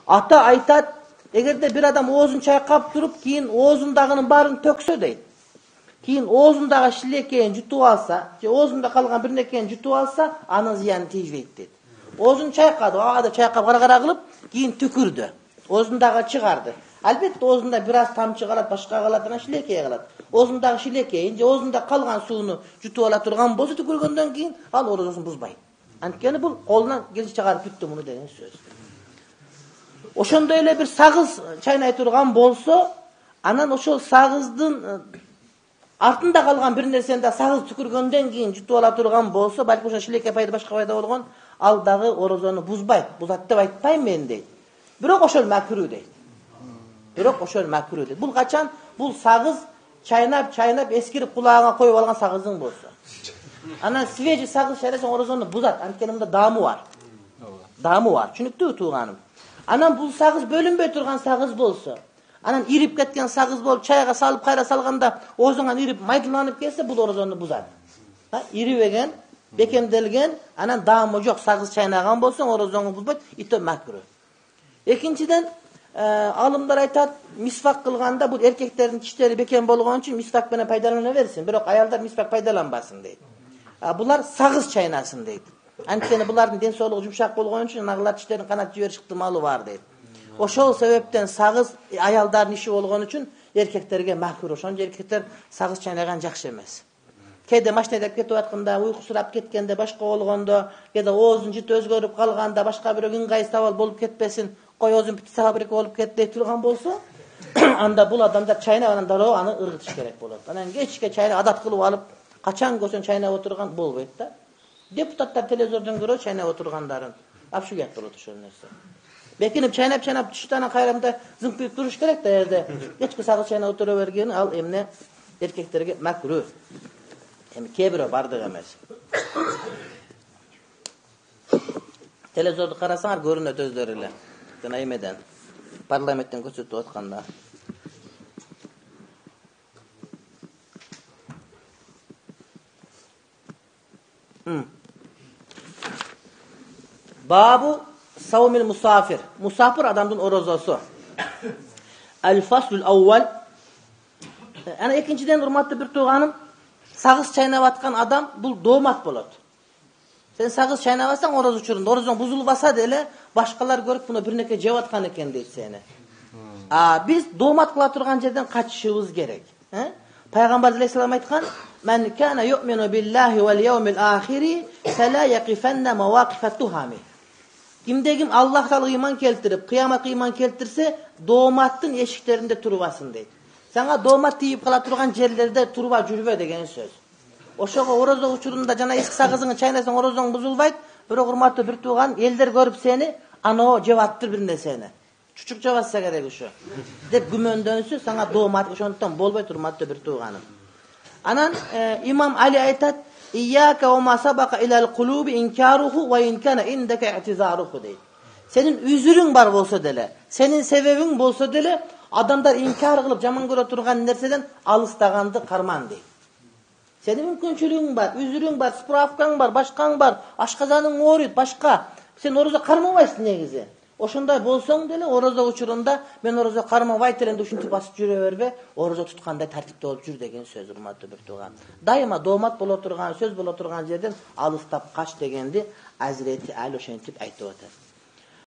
Ата айтат, эгерде bir adam оозун чайкап туруп, кийин оозундагынын баарын төксө дейт. Кийин оозундагы шилекейин жутуп алса, же оозунда калган бир нерсени жутуп алса, анын зыяны тийбейт дейт. Оозун чайкады, ада чайкап кара кылып, кийин түкүрдү. Оозундагы чыгарды. Албетте оозунда бир аз тамчы калат, башка калат, анан шилекей калат. Оозундагы шилекейин же оозунда калган сууну жутуп ала турган болсо түкүргөндөн кийин ал оозусун бузбайт. Анткени бул колунан келип чыгарып түктү муну деген сөз. Ошондой эле бир сагыз чайнай турган болсо, анан ошол сагыздын артында калган бир нерсени да сагыз түкүргөндөн кийин жутуп ала турган болсо, балким ошо шилекей пайда башка пайда болгон, ал дагы орозону бузбайт, бузат деп айтпайм мен дейт. Бирок ошол макру дейт. Бул качан? Бул сагыз чайнап эскирип кулагыңа коюп алган сагыздын болсо. Анан свежий сагыз чайнасаң орозону бузат. Анткени мында даамы бар. Түшүнүктүүбү тууганым? Анан бул сагыз бөлүнбөй турган сагыз болсо, анан ирип кеткен сагыз болуп чайга салып кайра салганда оозуңан ирип майдаланып кетсе, бул орозону бузат. Ирибеген, бекемделген, анан даамы жок сагыз чайнаган болсоң орозоңу бузбайт, ито макру. Экинчиден, алымдар айтат, мисвак кылганда бул эркектердин тиштери бекем болгон үчүн мисвак менен пайдалана берсин, бирок аялдар мисвак пайдаланбасын дейт. Булар сагыз чайнасын дейт. Анткени булардын ден соолугу жумшак болгон үчүн аналар тиштерин канат жибериш ыктымалы бар дейт. Ошол себептен сагыз аялдардын иши болгон үчүн эркектерге макру. Ошон эркектер сагыз чайнаган жакшы эмес. Кээде машинада кетип атканда, уйкусурап кеткенде, башка болгондо, кээде оозун жити өзгөрүп калганда, башка бирөө ыңгайсыз абал болуп кетпесин, кой оозун бити сабырык болуп кетти турган болсо, анда бул адамдар чайнап анан дароо аны ыргытыш керек болот. Анан кечке чайнап адат кылып алып, качан көрсөң чайнап отурган болбойт да. Депутаттар телевизордон көрөт чайнап отургандарын. Апшугат болот ошол нерсе. Бекинип чайнап түштөн кайрамда зыңпип туруш керек да жерде. Кечке сагыз чайнап отура берген ал эмне эркектерге макру. Эми кээ бирөө бардык эмес. Телевизорду карасаңар көрүнөт өздөрү эле. Жана эмеден парламенттен көрсөтүп атканда. Babu savmil musafir. Musafir adamdın orozası. El-faslul awwal. Ana ikinciden hurmatlı bir tuğanım, sağız çaynap atkan adam bul doğmat bolot. Sen sağız çaynap atsan oroz uçurunda. Orozun buzulup basa dele başkalar görüp bunu bir neke cevap atkan eken deyip seni. Biz doğmat kıla turgan yerden kaçışımız gerek. Peygamber aleyhisselam aytkan, "Men kana yu'minu billahi vel yevmil ahiri fela yaqifenne mevaqifet tuhami." Kimde Allah Teala iman keltirip, kıyamet iman keltirse doğmattın eşiklerinde turubasın deydi. Sana doğmat deyip kala turgan yerlerde turuba jürbe degen söz. Oşoga orozo uçurunda jana eski sagızını çaynasan orozon buzulbayt, bir hurmatlı bir tuğan elder görüp seni ano cevattır birinde seni. Çuçuk cevapsa gerek uşu. Dep gümöndönüsü sana doğmat uşondan bolbayt hurmatlı bir tuğanım. Anan İmam Ali aytat, İyyâke ve mâ sabaka ilâl kulûbi inkâruhu ve inkâne indeke i'tizâruhu deyit. Senin üzürün var bolsa dele, senin sebebin bolsa dele, adamlar inkar kılıp jaman göre turgan nerseden alыстаганды karman deyit. Senin mümkünçülüğün var, üzürün var, spravkan var, başkan var, aşkazanın oğruyut, başka. Sen oroza karmavaysın negizi. Oşunday bolsoň dele, oroza uçurunda, men oroza karmavayt elende uşuntup basıp jüre berbe, oroza tutkanday tartipte olup jür degen söz hurmatly bir tuğan. Daima doğmat bola turgan, söz bola turgan jerden alыстап kaç degendi Hazreti Ali oşentip aytıp atar.